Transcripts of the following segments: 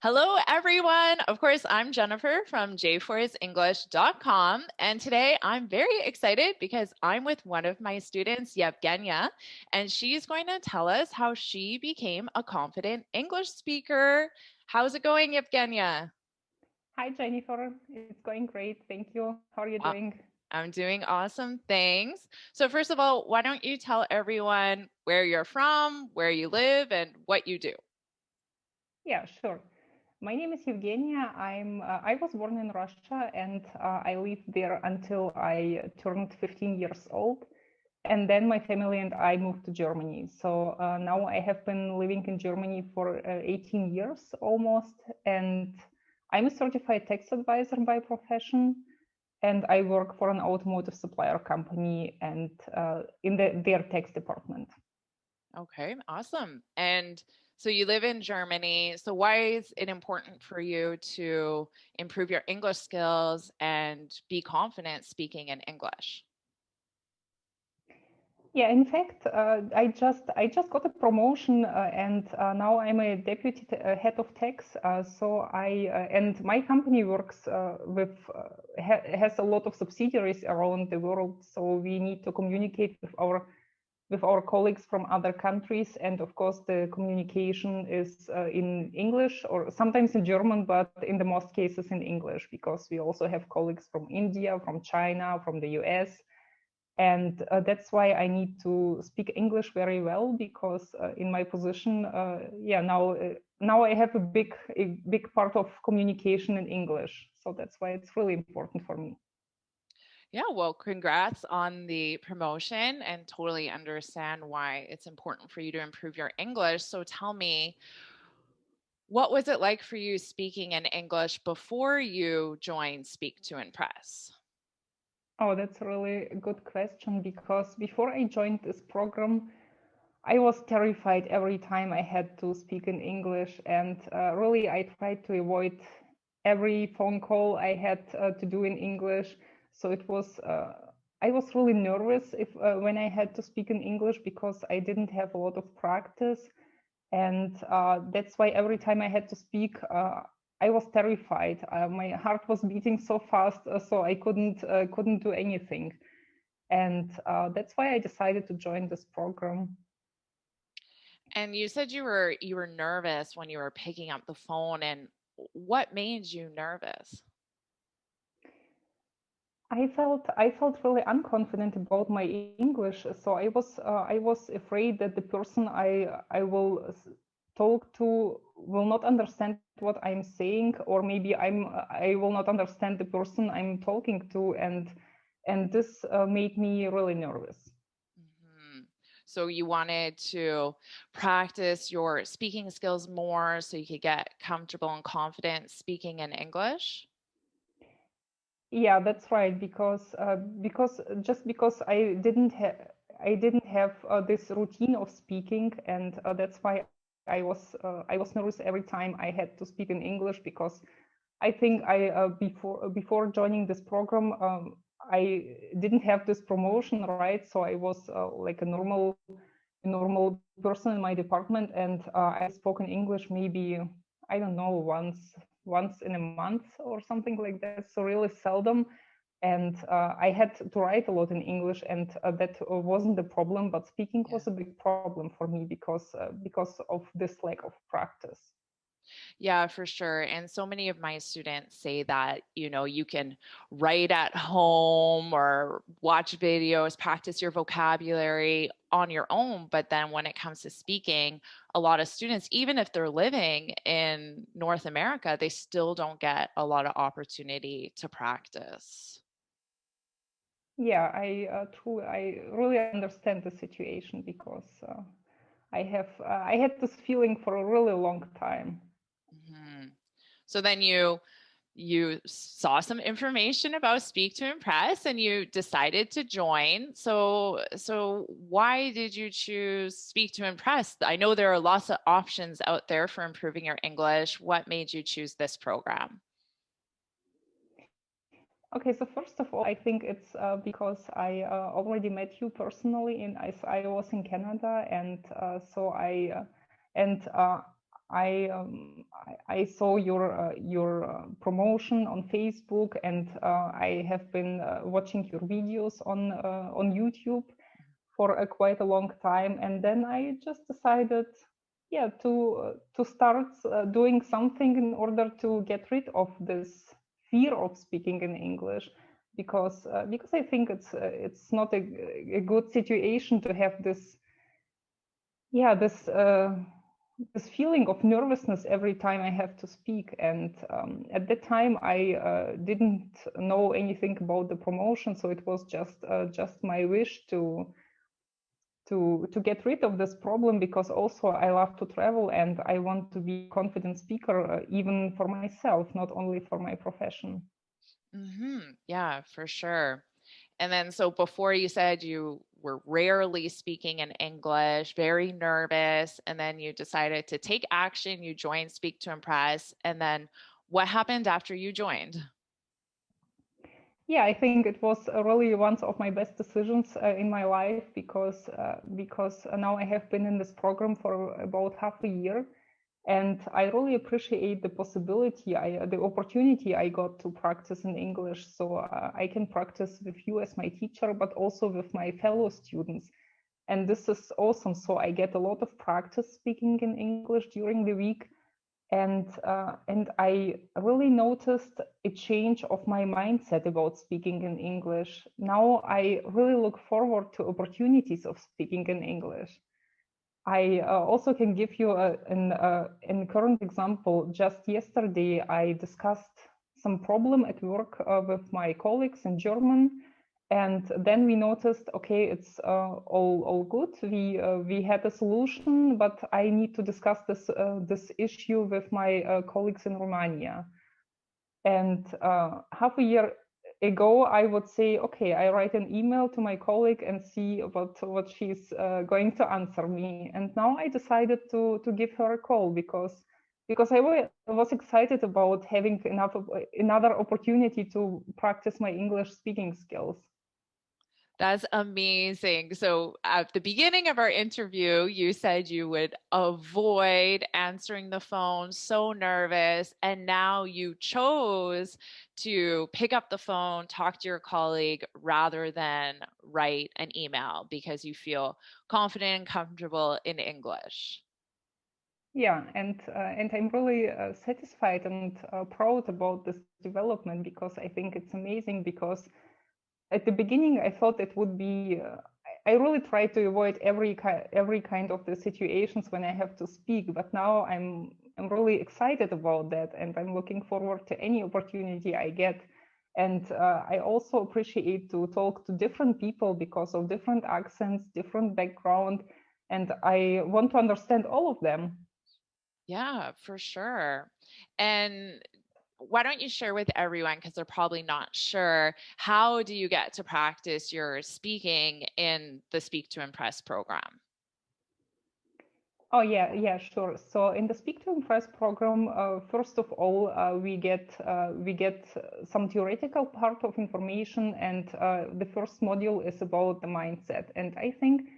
Hello, everyone. Of course, I'm Jennifer from JForrestEnglish.com. And today I'm very excited because I'm with one of my students, Evgenia, and she's going to tell us how she became a confident English speaker. How's it going, Evgenia? Hi, Jennifer. It's going great. Thank you. How are you Uh, doing? I'm doing awesome. Thanks. So, first of all, why don't you tell everyone where you're from, where you live, and what you do? Yeah, sure. My name is Evgenia. I was born in Russia and I lived there until I turned 15 years old. And then my family and I moved to Germany. So now I have been living in Germany for 18 years almost. And I'm a certified tax advisor by profession. And I work for an automotive supplier company and in their tax department. Okay, awesome. And so you live in Germany. So why is it important for you to improve your English skills and be confident speaking in English? Yeah, in fact, I just got a promotion, and now I'm a deputy head of tax. So I and my company works with has a lot of subsidiaries around the world. So we need to communicate with our colleagues from other countries, and of course the communication is in English or sometimes in German, but in the most cases in English because we also have colleagues from India, from China, from the US, and that's why I need to speak English very well because in my position, now I have a big part of communication in English, so that's why it's really important for me. Yeah, well, congrats on the promotion and totally understand why it's important for you to improve your English. So tell me, what was it like for you speaking in English before you joined Speak to Impress? Oh, that's a really good question because before I joined this program, I was terrified every time I had to speak in English, and really I tried to avoid every phone call I had to do in English. So I was really nervous if when I had to speak in English because I didn't have a lot of practice, and that's why every time I had to speak, I was terrified. My heart was beating so fast, so I couldn't do anything, and that's why I decided to join this program. And you said you were nervous when you were picking up the phone, and what made you nervous? I felt really unconfident about my English, so I was afraid that the person I will talk to will not understand what I'm saying, or maybe I will not understand the person I'm talking to, and this made me really nervous. Mhm. So you wanted to practice your speaking skills more so you could get comfortable and confident speaking in English? Yeah, that's right. Because I didn't have this routine of speaking, and that's why I was nervous every time I had to speak in English because I think I before joining this program, I didn't have this promotion, right? So I was like a normal person in my department, and I spoke in English maybe, I don't know, once in a month or something like that. So really seldom, and I had to write a lot in English, and that wasn't the problem. But speaking Yeah. was a big problem for me because of this lack of practice. Yeah, for sure. And so many of my students say that, you can write at home or watch videos, practice your vocabulary on your own. But then when it comes to speaking, a lot of students, even if they're living in North America, they still don't get a lot of opportunity to practice. Yeah, I really understand the situation because I had this feeling for a really long time. Mhm. So then you saw some information about Speak to Impress and you decided to join. So why did you choose Speak to Impress? I know there are lots of options out there for improving your English. What made you choose this program? Okay, so first of all, I think it's because I already met you personally I was in Canada, and so I and I saw your promotion on Facebook, and I have been watching your videos on YouTube for quite a long time. And then I just decided, yeah, to start doing something in order to get rid of this fear of speaking in English, because I think it's not a good situation to have this, yeah, this feeling of nervousness every time I have to speak. And at that time, I didn't know anything about the promotion, so it was just my wish to get rid of this problem, because also I love to travel and I want to be a confident speaker, even for myself, not only for my profession. Yeah, for sure. And then, so before you said you were rarely speaking in English, very nervous, and then you decided to take action. You joined Speak to Impress. And then what happened after you joined? Yeah, I think it was really one of my best decisions in my life, because now I have been in this program for about half a year, and I really appreciate the possibility, the opportunity I got to practice in English. So I can practice with you as my teacher, but also with my fellow students, and this is awesome. So I get a lot of practice speaking in English during the week, and I really noticed a change of my mindset about speaking in English. Now I really look forward to opportunities of speaking in English. I also can give you an current example. Just yesterday, I discussed some problem at work with my colleagues in German, and then we noticed, okay, it's all good. We had a solution, but I need to discuss this issue with my colleagues in Romania. And half a year ago, I would say, okay, I write an email to my colleague and see what she's going to answer me. And now I decided to give her a call, because was excited about having another opportunity to practice my English speaking skills. That's amazing. So, at the beginning of our interview, you said you would avoid answering the phone, so nervous. And now you chose to pick up the phone, talk to your colleague rather than write an email because you feel confident and comfortable in English. Yeah, and I'm really satisfied and proud about this development, because I think it's amazing. Because at the beginning, I thought it would be. I really try to avoid every kind of the situations when I have to speak. But now I'm really excited about that, and I'm looking forward to any opportunity I get. And I also appreciate to talk to different people because of different accents, different background, and I want to understand all of them. Yeah, for sure. And why don't you share with everyone, because they're probably not sure, how do you get to practice your speaking in the Speak to Impress program? Oh yeah, sure. So in the Speak to Impress program, first of all, we get some theoretical part of information, and the first module is about the mindset. And I think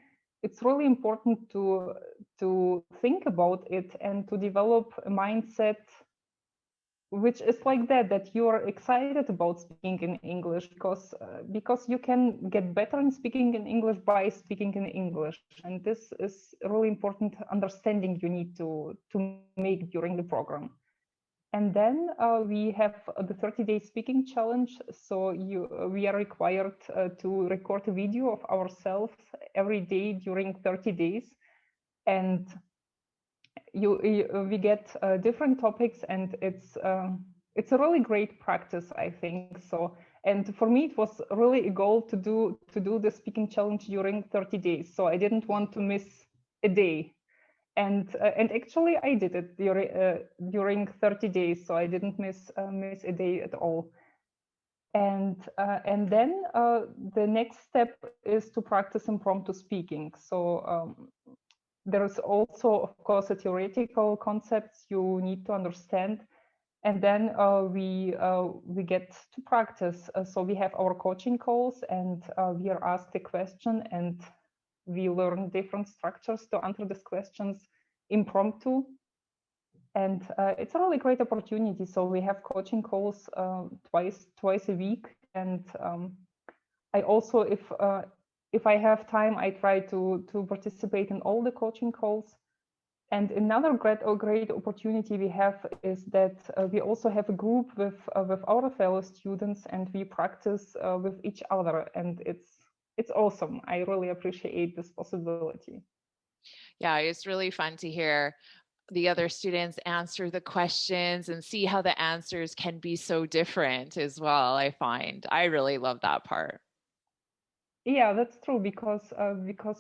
it's really important to think about it and to develop a mindset which is like that you are excited about speaking in English, because you can get better in speaking in English by speaking in English, and this is a really important understanding you need to make during the program. And then we have the 30-day speaking challenge. So we are required to record a video of ourselves every day during 30 days, and we get different topics, and it's a really great practice, I think. So, and for me, it was really a goal to do the speaking challenge during 30 days. So I didn't want to miss a day, and actually I did it during 30 days. So I didn't miss a day at all. And then the next step is to practice impromptu speaking. So there is also, of course, a theoretical concepts you need to understand, and then we get to practice. So we have our coaching calls, and we are asked a question, and we learn different structures to answer these questions impromptu. And it's a really great opportunity. So we have coaching calls twice a week, and I also, if I have time, I try to participate in all the coaching calls. And another great opportunity we have is that we also have a group with our fellow students, and we practice with each other, and it's awesome. I really appreciate this possibility. Yeah, it's really fun to hear the other students answer the questions and see how the answers can be so different as well. I really love that part. Yeah, that's true, because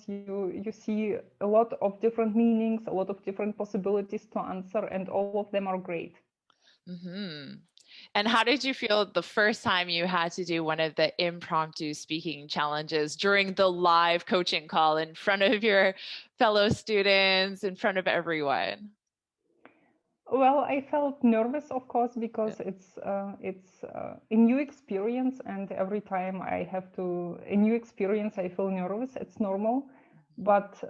you see a lot of different meanings, a lot of different possibilities to answer, and all of them are great. Hmm. And how did you feel the first time you had to do one of the impromptu speaking challenges during the live coaching call in front of your fellow students, in front of everyone? Well, I felt nervous, of course, Yeah. because it's a new experience, and every time I have a new experience, I feel nervous. It's normal, but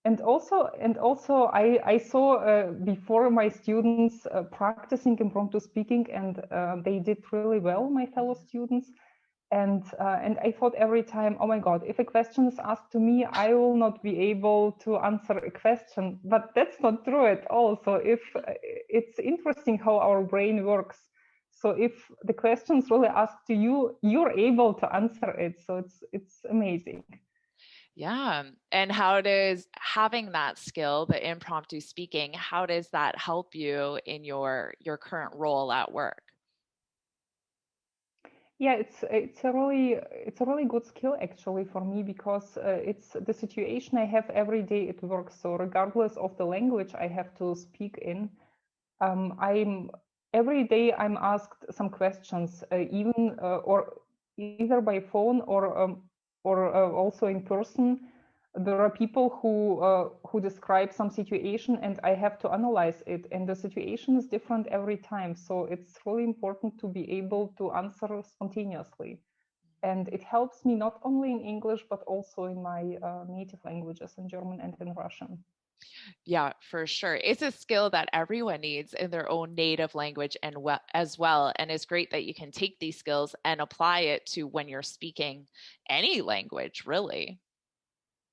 and also I saw before my students practicing impromptu speaking, and they did really well, my fellow students. And I thought every time, oh my God, if a question is asked to me, I will not be able to answer a question. But that's not true at all. So if it's interesting how our brain works. So if the question is really asked to you, you're able to answer it. So it's amazing. Yeah. And how does having that skill, the impromptu speaking, how does that help you in your current role at work? Yeah, it's a really good skill actually for me, because it's the situation I have every day at work. So regardless of the language I have to speak in, I'm every day I'm asked some questions, even or either by phone or also in person. There are people who describe some situation, and I have to analyze it, and the situation is different every time. So it's really important to be able to answer spontaneously, and it helps me not only in English but also in my native languages, in German and in Russian. Yeah, for sure. It's a skill that everyone needs in their own native language and as well. And it's great that you can take these skills and apply it to when you're speaking any language, really.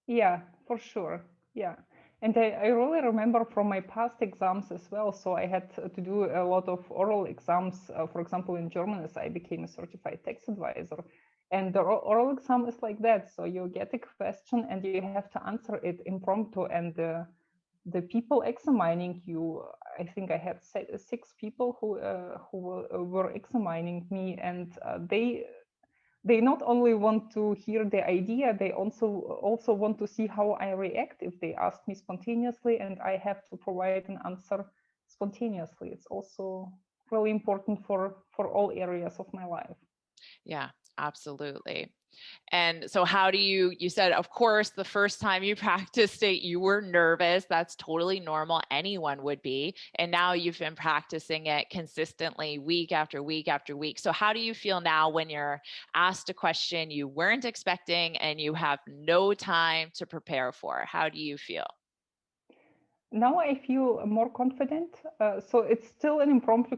Yeah, for sure. Yeah. And I really remember from my past exams as well. So I had to do a lot of oral exams. For example, in German, as I became a certified tax advisor. And the oral exam is like that. So you get a question and you have to answer it impromptu. And the people examining you, I think I had six people who were examining me, and they not only want to hear the idea, they also want to see how I react if they ask me spontaneously, and I have to provide an answer spontaneously. It's also really important for all areas of my life. Yeah, absolutely. And so how do you said, of course, the first time you practiced it, you were nervous. That's totally normal. Anyone would be. And now you've been practicing it consistently week after week after week. So how do you feel now when you're asked a question you weren't expecting and you have no time to prepare for? How do you feel? Now I feel more confident. So it's still an impromptu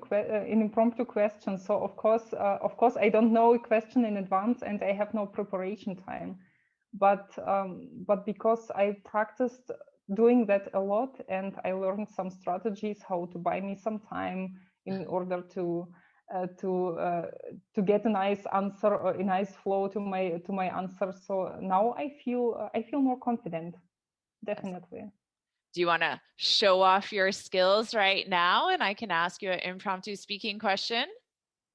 question. So of course, I don't know a question in advance, and I have no preparation time. But because I practiced doing that a lot, and I learned some strategies how to buy me some time in order uh, to uh, to get a nice answer or a nice flow to my answer. So now I feel more confident, definitely. Do you want to show off your skills right now? And I can ask you an impromptu speaking question.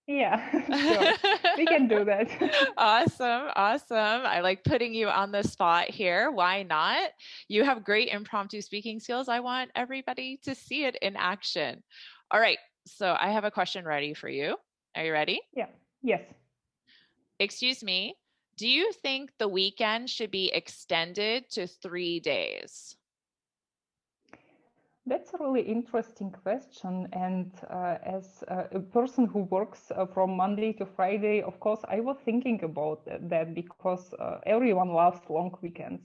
Yeah, sure. We can do that. Awesome. Awesome. I like putting you on the spot here. Why not? You have great impromptu speaking skills. I want everybody to see it in action. All right. So I have a question ready for you. Are you ready? Yeah. Yes. Excuse me. Do you think the weekend should be extended to 3 days? That's a really interesting question. And as a person who works from Monday to Friday, of course, I was thinking about that, because everyone loves long weekends.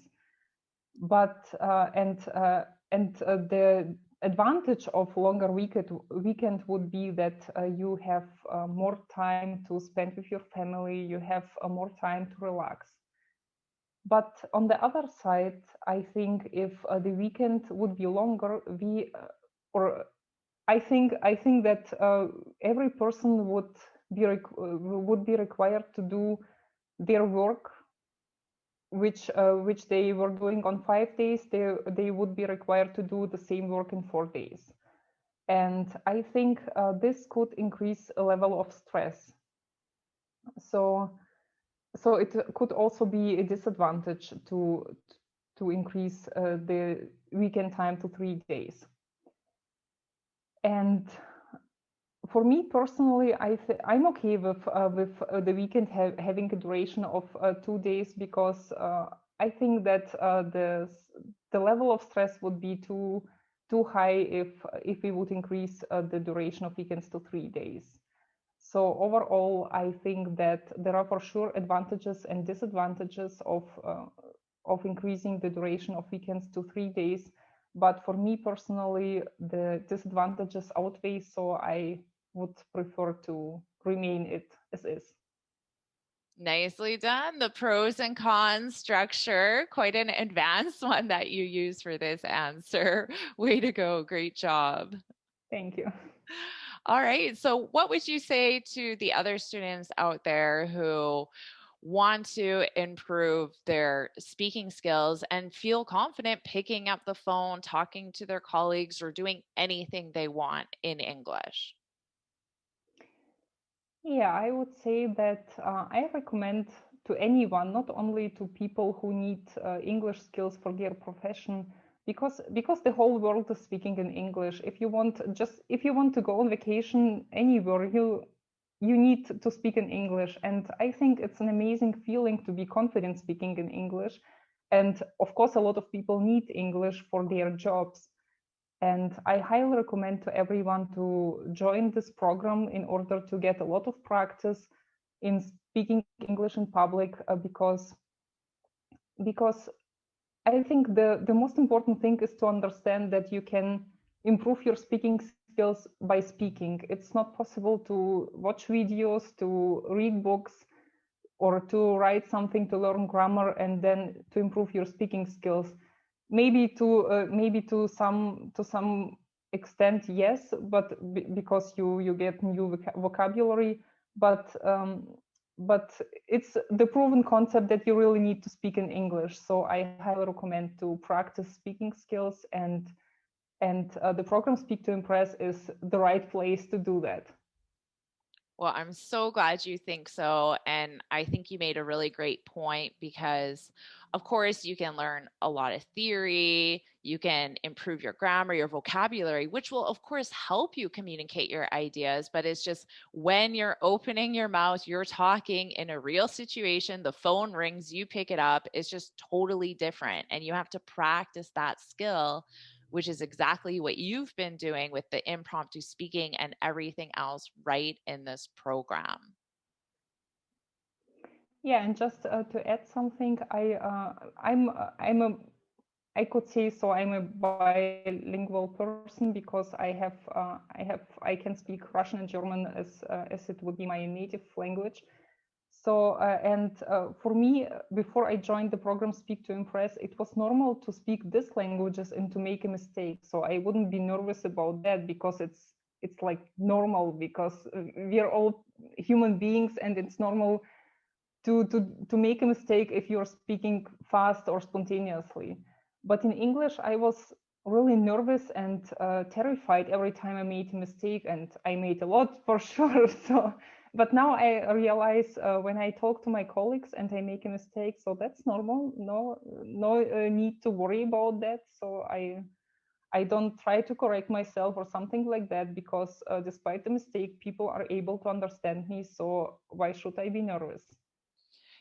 But and the advantage of longer weekend would be that you have more time to spend with your family, you have more time to relax. But on the other side, I think if the weekend would be longer, or I think that every person would be required to do their work, which they were doing on 5 days. They would be required to do the same work in 4 days, and I think this could increase a level of stress. So it could also be a disadvantage to increase the weekend time to 3 days. And for me personally, I'm okay with the weekend having a duration of 2 days, because I think that the level of stress would be too high if we would increase the duration of weekends to 3 days. So overall, I think that there are for sure advantages and disadvantages of increasing the duration of weekends to 3 days. But for me personally, the disadvantages outweigh, so I would prefer to remain it as is. Nicely done. The pros and cons structure, quite an advanced one that you use for this answer. Way to go. Great job. Thank you. All right. So, what would you say to the other students out there who want to improve their speaking skills and feel confident picking up the phone, talking to their colleagues, or doing anything they want in English? Yeah, I would say that I recommend to anyone, not only to people who need English skills for their profession, because the whole world is speaking in English. If you want to go on vacation anywhere, you need to speak in English, and I think it's an amazing feeling to be confident speaking in English. And of course, a lot of people need English for their jobs. And I highly recommend to everyone to join this program in order to get a lot of practice in speaking English in public, because I think the most important thing is to understand that you can improve your speaking skills by speaking. It's not possible to watch videos, to read books, or to write something to learn grammar and then to improve your speaking skills. Maybe to some extent, yes, but because you get new vocabulary, but but it's the proven concept that you really need to speak in English. So I highly recommend to practice speaking skills, and the program Speak to Impress is the right place to do that. Well, I'm so glad you think so. And I think you made a really great point because, of course, you can learn a lot of theory, you can improve your grammar, your vocabulary, which will, of course, help you communicate your ideas. But it's just when you're opening your mouth, you're talking in a real situation, the phone rings, you pick it up, it's just totally different. And you have to practice that skill, which is exactly what you've been doing with the impromptu speaking and everything else right in this program. Yeah, and just to add something, I'm a I could say so. I'm a bilingual person because I can speak Russian and German as it would be my native language. So and for me, before I joined the program Speak to Impress, it was normal to speak these languages and to make a mistake. So I wouldn't be nervous about that because it's like normal, because we are all human beings and it's normal to make a mistake if you're speaking fast or spontaneously. But in English, I was really nervous and terrified every time I made a mistake, and I made a lot for sure. So, but now I realize when I talk to my colleagues and I make a mistake, so that's normal. No need to worry about that. So I don't try to correct myself or something like that, because despite the mistake, people are able to understand me. So why should I be nervous?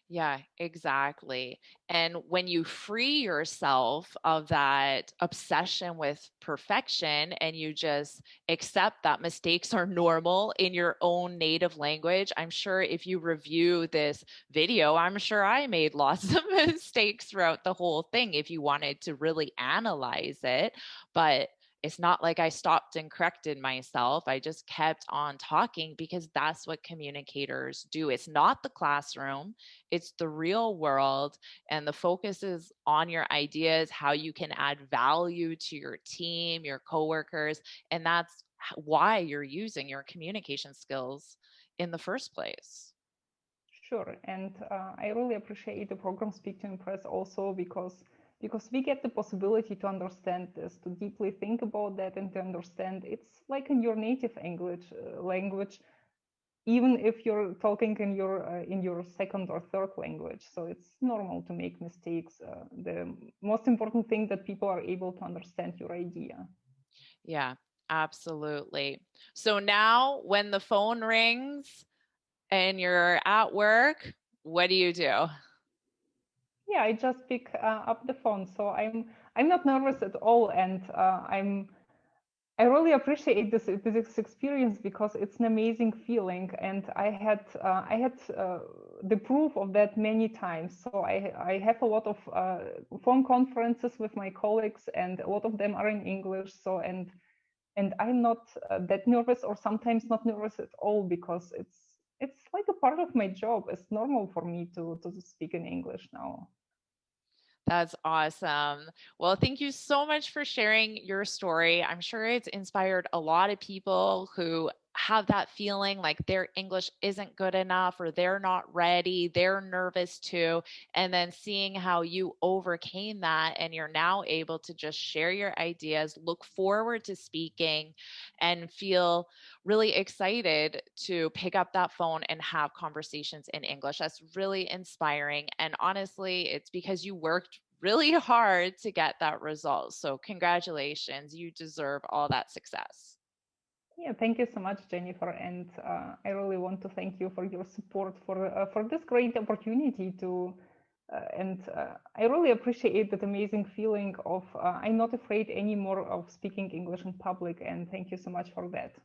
Yeah, exactly. And when you free yourself of that obsession with perfection and you just accept that mistakes are normal in your own native language, I'm sure if you review this video, I'm sure I made lots of mistakes throughout the whole thing if you wanted to really analyze it. But it's not like I stopped and corrected myself. I just kept on talking because that's what communicators do. It's not the classroom, it's the real world. And the focus is on your ideas, how you can add value to your team, your coworkers. And that's why you're using your communication skills in the first place. Sure, and I really appreciate the program Speak to Impress also because we get the possibility to understand this, to deeply think about that, and to understand it's like in your native language, even if you're talking in your second or third language. So it's normal to make mistakes. The most important thing that people are able to understand your idea. Yeah, absolutely. So now when the phone rings and you're at work, what do you do? Yeah, I just pick up the phone, so I'm not nervous at all, and I really appreciate this experience because it's an amazing feeling, and I had the proof of that many times. So I have a lot of phone conferences with my colleagues, and a lot of them are in English. So and I'm not that nervous, or sometimes not nervous at all, because it's like a part of my job. It's normal for me to speak in English now. That's awesome. Well, thank you so much for sharing your story. I'm sure it's inspired a lot of people who have that feeling like their English isn't good enough or they're not ready, they're nervous too. And then seeing how you overcame that and you're now able to just share your ideas, look forward to speaking, and feel really excited to pick up that phone and have conversations in English. That's really inspiring. And honestly, it's because you worked really hard to get that result. So, congratulations. You deserve all that success. Yeah, thank you so much, Jennifer, and I really want to thank you for your support for this great opportunity to. And I really appreciate that amazing feeling of I'm not afraid anymore of speaking English in public, and thank you so much for that.